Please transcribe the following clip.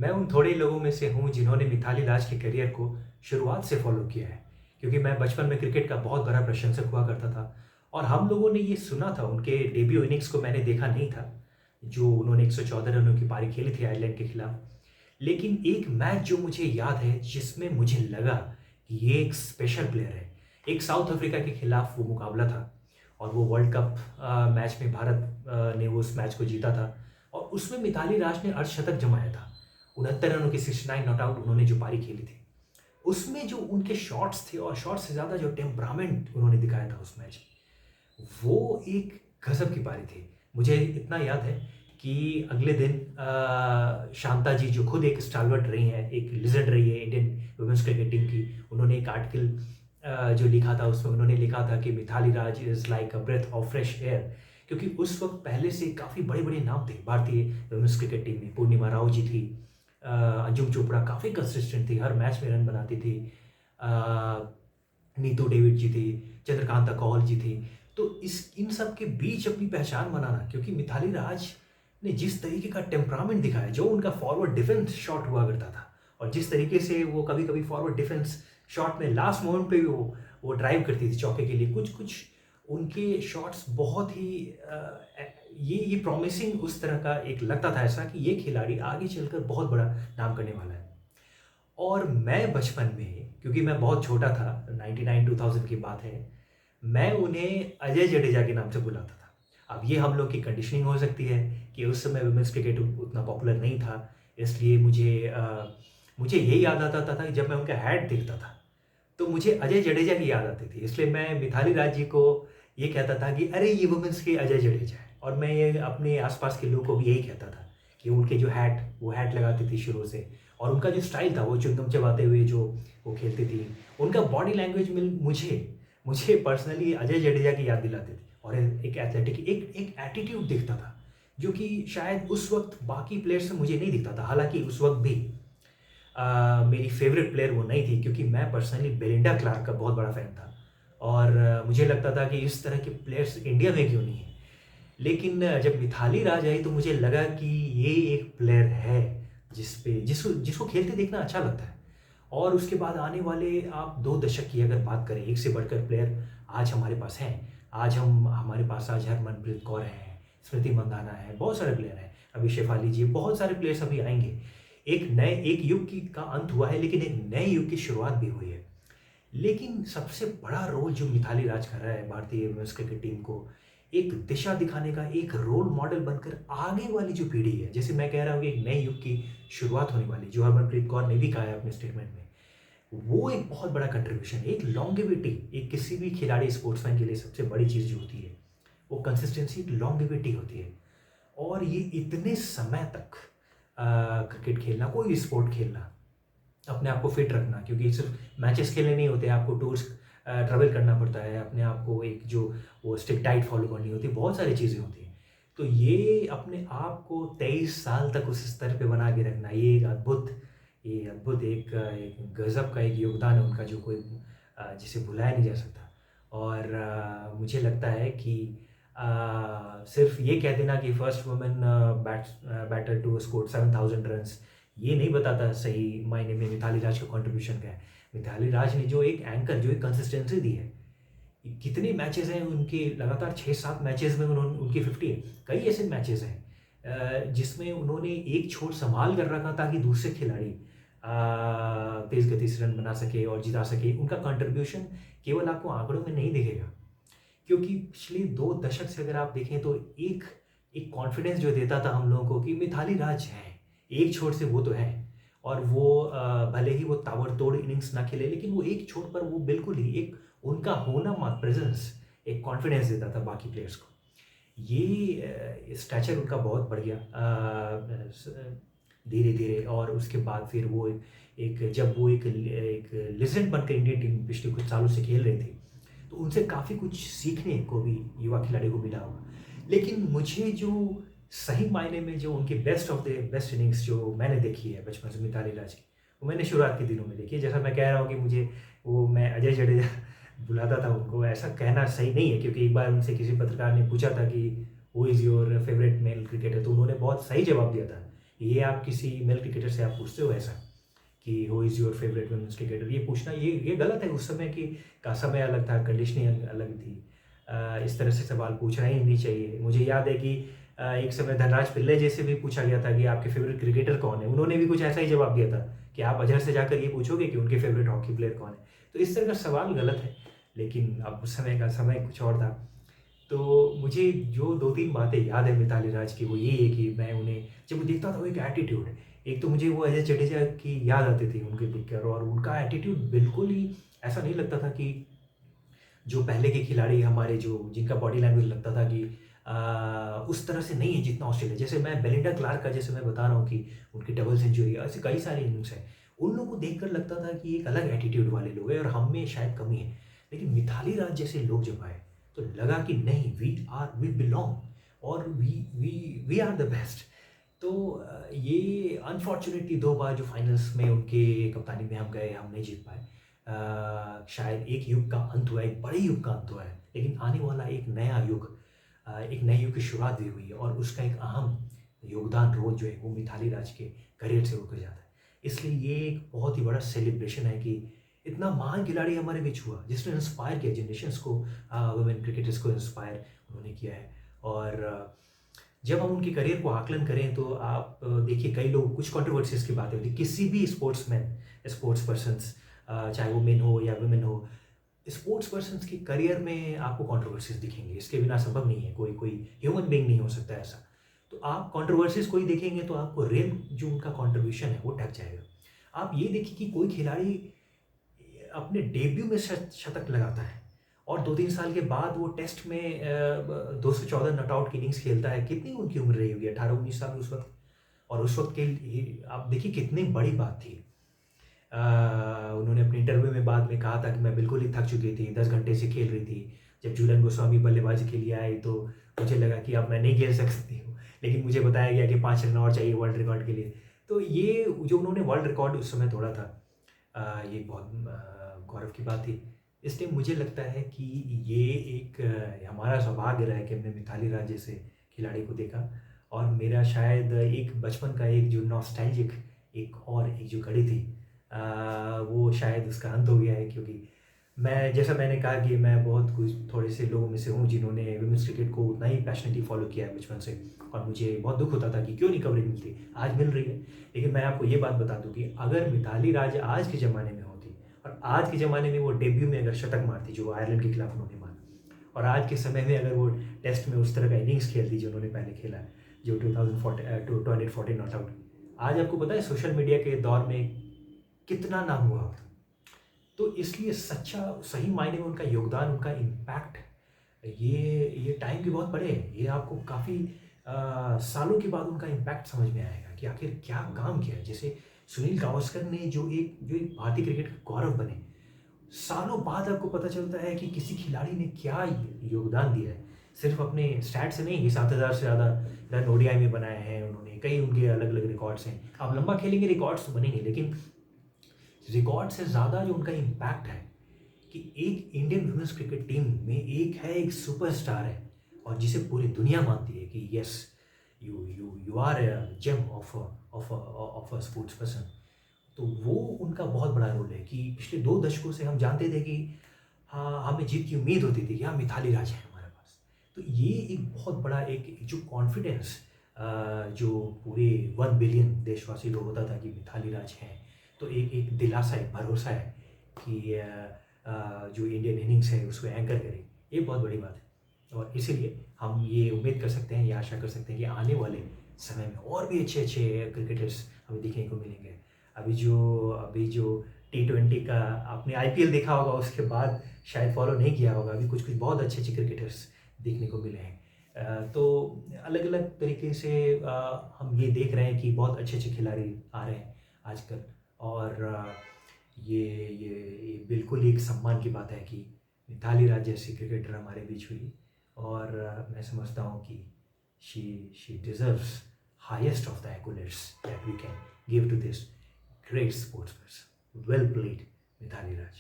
मैं उन थोड़े लोगों में से हूँ जिन्होंने मिताली राज के करियर को शुरुआत से फॉलो किया है, क्योंकि मैं बचपन में क्रिकेट का बहुत बड़ा प्रशंसक हुआ करता था और हम लोगों ने ये सुना था, उनके डेब्यू इनिंग्स को मैंने देखा नहीं था, जो उन्होंने 114 रनों की पारी खेली थी आयरलैंड के खिलाफ। लेकिन एक मैच जो मुझे याद है, जिसमें मुझे लगा कि ये एक स्पेशल प्लेयर है। एक साउथ अफ्रीका के खिलाफ वो मुकाबला था और वो वर्ल्ड कप मैच में भारत ने वो उस मैच को जीता था और उसमें मिताली राज ने अर्धशतक जमाया था। 69 रनों की 69 नॉट आउट उन्होंने जो पारी खेली थी, उसमें जो उनके शॉट्स थे और शॉट्स से ज़्यादा जो टेम्परामेंट उन्होंने दिखाया था उस मैच में, वो एक गजब की पारी थी। मुझे इतना याद है कि अगले दिन शांता जी, जो खुद एक स्टालवर्ट रही हैं, एक लिजेंड रही है इंडियन वुमेन्स क्रिकेट टीम की, उन्होंने एक आर्टिकल जो लिखा था, उसमें उन्होंने लिखा था कि Mithali Raj is like a breath of fresh air. क्योंकि उस वक्त पहले से काफ़ी बड़े बड़े नाम थे भारतीय वुमेन्स क्रिकेट टीम में। पूर्णिमा राव जी थी, अंजुम चोपड़ा काफ़ी कंसिस्टेंट थी, हर मैच में रन बनाती थी, अ, नीतू डेविड जी थी, चंद्रकांता कौल जी थी। तो इस इन सब के बीच अपनी पहचान बनाना, क्योंकि मिताली राज ने जिस तरीके का टेम्परामेंट दिखाया, जो उनका फॉरवर्ड डिफेंस शॉट हुआ करता था और जिस तरीके से वो कभी कभी फॉरवर्ड डिफेंस शॉट में लास्ट मोमेंट पे भी वो ड्राइव करती थी चौके के लिए। कुछ कुछ उनके शॉट्स बहुत ही ये प्रॉमिसिंग उस तरह का एक लगता था, ऐसा कि ये खिलाड़ी आगे चलकर बहुत बड़ा नाम करने वाला है। और मैं बचपन में, क्योंकि मैं बहुत छोटा था, 99 2000 की बात है, मैं उन्हें अजय जडेजा के नाम से बुलाता था। अब ये हम लोग की कंडीशनिंग हो सकती है कि उस समय वुमेन्स क्रिकेट उतना पॉपुलर नहीं था, इसलिए मुझे ये याद आता था कि जब मैं उनका हैट देखता था, तो मुझे अजय जडेजा की याद आती थी। इसलिए मैं मिताली राज जी को ये कहता था कि अरे ये वुमेन्स के अजय जडेजा है, और मैं ये अपने आसपास के लोगों को भी यही कहता था कि उनके जो वो हैट लगाती थी शुरू से, और उनका जो स्टाइल था, वो चुंगम चबाते हुए जो वो खेलती थी, उनका बॉडी लैंग्वेज में मुझे मुझे पर्सनली अजय जडेजा की याद दिलाती थी। और एक एथलेटिक, एक एटीट्यूड दिखता था, जो कि शायद उस वक्त बाकी प्लेयर्स में मुझे नहीं दिखता था। हालांकि उस वक्त भी मेरी फेवरेट प्लेयर वो नहीं थी, क्योंकि मैं पर्सनली बेलिंडा क्लार्क का बहुत बड़ा फ़ैन था और मुझे लगता था कि इस तरह के प्लेयर्स इंडिया में क्यों नहीं है। लेकिन जब मिताली राज आई तो मुझे लगा कि ये एक प्लेयर है जिसको जिसको खेलते देखना अच्छा लगता है। और उसके बाद आने वाले आप 2 दशक की अगर बात करें, एक से बढ़कर प्लेयर आज हमारे पास हैं। हमारे पास आज हरमनप्रीत कौर हैं, स्मृति मंदाना है, बहुत सारे प्लेयर हैं, अभी शेफाली जी, बहुत सारे प्लेयर्स अभी आएँगे। एक युग की का अंत हुआ है, लेकिन एक नए युग की शुरुआत भी हुई है। लेकिन सबसे बड़ा रोल जो मिताली राज कर रहा है भारतीय वुमेन्स क्रिकेट टीम को एक दिशा दिखाने का, एक रोल मॉडल बनकर आगे वाली जो पीढ़ी है, जैसे मैं कह रहा हूँ कि एक नए युग की शुरुआत होने वाली, जो हरमनप्रीत कौर ने भी कहा है अपने स्टेटमेंट में, वो एक बहुत बड़ा कंट्रीब्यूशन है। एक लॉन्गेविटी, एक किसी भी खिलाड़ी स्पोर्ट्समैन के लिए सबसे बड़ी चीज़ जो होती है, वो कंसिस्टेंसी, लॉन्गेविटी होती है। और ये इतने समय तक क्रिकेट खेलना, कोई भी स्पोर्ट खेलना, अपने आप को फिट रखना, क्योंकि सिर्फ मैचेस खेलने नहीं होते, आपको टूर्स ट्रैवल करना पड़ता है, अपने आप को एक जो वो स्ट्रिक्ट डाइट फॉलो करनी होती है, बहुत सारी चीज़ें होती हैं। तो ये अपने आप को 23 साल तक उस स्तर पे बना के रखना, ये अद्भुत एक गज़ब का एक योगदान है उनका, जो कोई जिसे भुलाया नहीं जा सकता। और मुझे लगता है कि सिर्फ ये कह देना कि first women batter to score 7000 runs, ये नहीं बताता सही मायने में मिताली राज का कंट्रीब्यूशन क्या है। मिताली राज ने जो एक एंकर, जो एक कंसिस्टेंसी दी है, कितने मैचेस हैं उनके, लगातार 6-7 मैचेस में उन्होंने उनकी 50 है। कई ऐसे मैचेस हैं जिसमें उन्होंने एक छोर संभाल कर रखा ताकि दूसरे खिलाड़ी तेज गति से रन बना सके और जिता सके। उनका कंट्रीब्यूशन केवल आपको आंकड़ों में नहीं दिखेगा, क्योंकि पिछले 2 दशक से अगर आप देखें तो एक एक कॉन्फिडेंस जो देता था हम लोगों को कि मिताली राज हैं, एक छोर से वो तो हैं। और वो भले ही वो ताबड़तोड़ इनिंग्स ना खेले, लेकिन वो एक छोर पर वो बिल्कुल ही एक उनका होना, प्रेजेंस एक कॉन्फिडेंस देता था बाकी प्लेयर्स को। ये स्टैचर उनका बहुत बढ़ गया धीरे धीरे। और उसके बाद फिर वो एक जब वो एक लेजेंड बनकर इंडियन टीम पिछले कुछ सालों से खेल रही थी, तो उनसे काफ़ी कुछ सीखने को भी युवा खिलाड़ी को मिला होगा। लेकिन मुझे जो सही मायने में जो उनकी best of the best innings जो मैंने देखी है बचपन से मिताली राज की, वो मैंने शुरुआत के दिनों में देखी है। जैसा मैं कह रहा हूँ कि मैं अजय जडेजा बुलाता था उनको, ऐसा कहना सही नहीं है, क्योंकि एक बार उनसे किसी पत्रकार ने पूछा था कि who is your favourite male cricketer, तो उन्होंने बहुत सही जवाब दिया था ये आप किसी मेल क्रिकेटर से आप पूछते हो ऐसा कि who is your favourite women's cricketer, ये पूछना ये गलत है। उस समय की का समय अलग था, कंडीशनिंग अलग थी। इस तरह से सवाल पूछना ही नहीं चाहिए। मुझे याद है कि एक समय धनराज पिल्ले जी से भी पूछा गया था कि आपके फेवरेट क्रिकेटर कौन है? उन्होंने भी कुछ ऐसा ही जवाब दिया था कि आप अजहर से जाकर ये पूछोगे कि उनके फेवरेट हॉकी प्लेयर कौन है? तो इस तरह का सवाल गलत है, लेकिन अब उस समय का समय कुछ और था। तो मुझे जो 2-3 बातें याद है मिताली राज की, वो ये है कि मैं उन्हें जब मैं देखता था, वो एक एटीट्यूड, एक तो मुझे वो अजय जडेजा की याद आती थी उनके देखकर, और उनका एटीट्यूड बिल्कुल ही ऐसा नहीं लगता था कि जो पहले के खिलाड़ी हमारे जो जिनका बॉडी लैंग्वेज लगता था कि उस तरह से नहीं है जितना ऑस्ट्रेलिया। जैसे मैं बेलिंडा क्लार्क का जैसे मैं बता रहा हूँ कि उनकी डबल सेंचुरी, ऐसे कई सारे इनिंग्स हैं। उन लोगों को देखकर लगता था कि एक अलग एटीट्यूड वाले लोग हैं और हम में शायद कमी है। लेकिन मिताली राज जैसे लोग जब आए, तो लगा कि नहीं, वी बिलॉन्ग, और वी आर द बेस्ट। तो ये अनफॉर्चुनेटली 2 बार जो फाइनल्स में उनके कप्तानी में हम गए, हम नहीं जीत पाए। शायद एक युग का अंत हुआ है, एक बड़े युग का अंत हुआ है, लेकिन आने वाला एक नया युग, एक नए युग की शुरुआत भी हुई है, और उसका एक अहम योगदान रोल जो है वो मिताली राज के करियर से होकर जाता है। इसलिए ये एक बहुत ही बड़ा सेलिब्रेशन है कि इतना महान खिलाड़ी हमारे बीच हुआ, जिसने इंस्पायर किया जनरेशंस को, वुमेन क्रिकेटर्स को इंस्पायर उन्होंने किया है। और जब हम उनके करियर को आकलन करें तो आप देखिए, कई लोग कुछ कंट्रोवर्सीज की बातें होती, किसी भी स्पोर्ट्समैन, स्पोर्ट्स पर्सन्स, चाहे वो मेन हो या वुमेन हो, स्पोर्ट्स पर्सन्स के करियर में आपको कंट्रोवर्सीज दिखेंगे, इसके बिना संभव नहीं है। कोई कोई ह्यूमन बीइंग नहीं हो सकता ऐसा। तो आप कंट्रोवर्सीज कोई देखेंगे तो आपको रियल जो उनका कंट्रीब्यूशन है वो टक जाएगा। आप ये देखिए कि कोई खिलाड़ी अपने डेब्यू में शतक लगाता है, और 2-3 साल के बाद वो टेस्ट में 214 नॉट आउट की इनिंग्स खेलता है। कितनी उनकी उम्र रही होगी, 18-19 साल उस वक्त। और उस वक्त के लिए आप देखिए कितनी बड़ी बात थी। उन्होंने अपने इंटरव्यू में बाद में कहा था कि मैं बिल्कुल ही थक चुकी थी, 10 घंटे से खेल रही थी। जब झूलन गोस्वामी बल्लेबाजी के लिए आए तो मुझे लगा कि अब मैं नहीं खेल सकती हूँ, लेकिन मुझे बताया गया कि 5 रन और चाहिए वर्ल्ड रिकॉर्ड के लिए। तो ये जो उन्होंने वर्ल्ड रिकॉर्ड उस समय तोड़ा था, ये बहुत गौरव की बात थी। इसलिए मुझे लगता है कि ये एक हमारा सौभाग्य रहा है कि हमने मिताली राज जैसे खिलाड़ी को देखा, और मेरा शायद एक बचपन का एक जो नॉस्टैल्जिक एक जो घड़ी थी, वो शायद उसका अंत हो गया है, क्योंकि जैसा मैंने कहा कि मैं बहुत कुछ थोड़े से लोगों में से हूँ जिन्होंने वुमेन्स क्रिकेट को उतना ही पैशनेटली फॉलो किया है बचपन से, और मुझे बहुत दुख होता था कि क्यों नहीं कवरेज मिलती, आज मिल रही है। लेकिन मैं आपको ये बात बता दूं कि अगर मिताली राज आज के ज़माने में होती, और आज के ज़माने में वो डेब्यू में अगर शतक मारती जो आयरलैंड के खिलाफ उन्होंने मारा, और आज के समय में अगर वो टेस्ट में उस तरह का इनिंग्स खेलती जो उन्होंने पहले खेला है, जो 2014 नॉट आउट, आज आपको पता है सोशल मीडिया के दौर में कितना नाम हुआ होता। तो इसलिए सच्चा सही मायने में उनका योगदान, उनका इम्पैक्ट, ये टाइम के बहुत बड़े है। ये आपको काफ़ी सालों के बाद उनका इम्पैक्ट समझ में आएगा कि आखिर क्या काम किया है। जैसे सुनील गावस्कर ने जो एक भारतीय क्रिकेट के गौरव बने, सालों बाद आपको पता चलता है कि किसी खिलाड़ी ने क्या योगदान दिया है। सिर्फ अपने स्टैट से नहीं, 7,000 से ज़्यादा रन ओडीआई में बनाए हैं उन्होंने, कई उनके अलग अलग रिकॉर्ड्स हैं। आप लंबा खेलेंगे रिकॉर्ड्स तो बनेंगे, लेकिन रिकॉर्ड से ज़्यादा जो उनका इम्पैक्ट है कि एक इंडियन वुमेन्स क्रिकेट टीम में एक सुपरस्टार है, और जिसे पूरी दुनिया मानती है कि yes, you are a gem of a sports person. तो वो उनका बहुत बड़ा रोल है कि पिछले 2 दशकों से हम जानते थे कि हाँ, हमें जीत की उम्मीद होती थी कि हाँ, मिताली राज है हमारे पास। तो ये एक बहुत बड़ा एक जो कॉन्फिडेंस जो पूरे 1 बिलियन देशवासी को होता था कि मिताली राज हैं, तो एक एक दिलासा, एक भरोसा है कि जो इंडियन इनिंग्स है उसको एंकर करे, ये बहुत बड़ी बात है। और इसीलिए हम ये उम्मीद कर सकते हैं, ये आशा कर सकते हैं कि आने वाले समय में और भी अच्छे अच्छे क्रिकेटर्स हमें देखने को मिलेंगे। अभी जो T20 का आपने आईपीएल देखा होगा, उसके बाद शायद फॉलो नहीं किया होगा, अभी कुछ कुछ बहुत अच्छे अच्छे क्रिकेटर्स देखने को मिले हैं। तो अलग अलग तरीके से हम ये देख रहे हैं कि बहुत अच्छे अच्छे खिलाड़ी आ रहे हैं आजकल। और ये बिल्कुल एक सम्मान की बात है कि मिताली राज जैसी क्रिकेटर हमारे बीच हुई, और मैं समझता हूँ कि she deserves highest of the accolades that we can give to this great sports person. Well played, Mithali Raj.